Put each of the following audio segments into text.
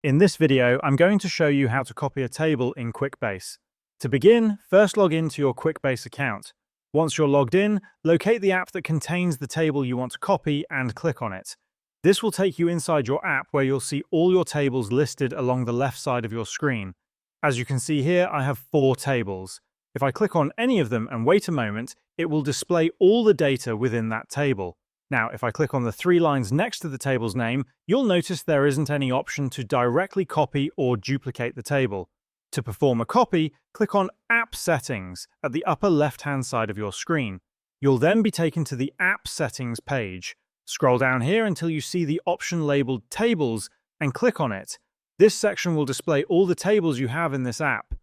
In this video, I'm going to show you how to copy a table in Quickbase. To begin, first log into your Quickbase account. Once you're logged in, locate the app that contains the table you want to copy and click on it. This will take you inside your app where you'll see all your tables listed along the left side of your screen. As you can see here, I have 4 tables. If I click on any of them and wait a moment, it will display all the data within that table. Now, if I click on the 3 lines next to the table's name, you'll notice there isn't any option to directly copy or duplicate the table. To perform a copy, click on App Settings at the upper left-hand side of your screen. You'll then be taken to the App Settings page. Scroll down here until you see the option labeled Tables and click on it. This section will display all the tables you have in this app.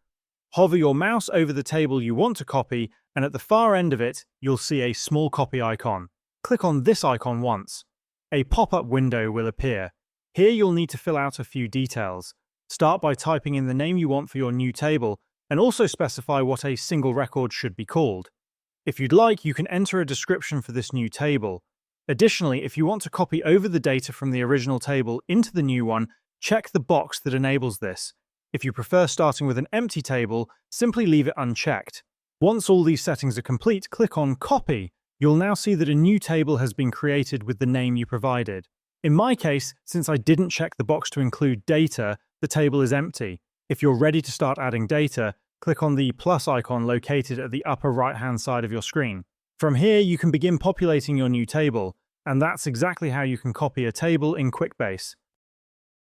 Hover your mouse over the table you want to copy, and at the far end of it, you'll see a small copy icon. Click on this icon once. A pop-up window will appear. Here you'll need to fill out a few details. Start by typing in the name you want for your new table, and also specify what a single record should be called. If you'd like, you can enter a description for this new table. Additionally, if you want to copy over the data from the original table into the new one, check the box that enables this. If you prefer starting with an empty table, simply leave it unchecked. Once all these settings are complete, click on Copy. You'll now see that a new table has been created with the name you provided. In my case, since I didn't check the box to include data, the table is empty. If you're ready to start adding data, click on the plus icon located at the upper right-hand side of your screen. From here, you can begin populating your new table, and that's exactly how you can copy a table in Quickbase.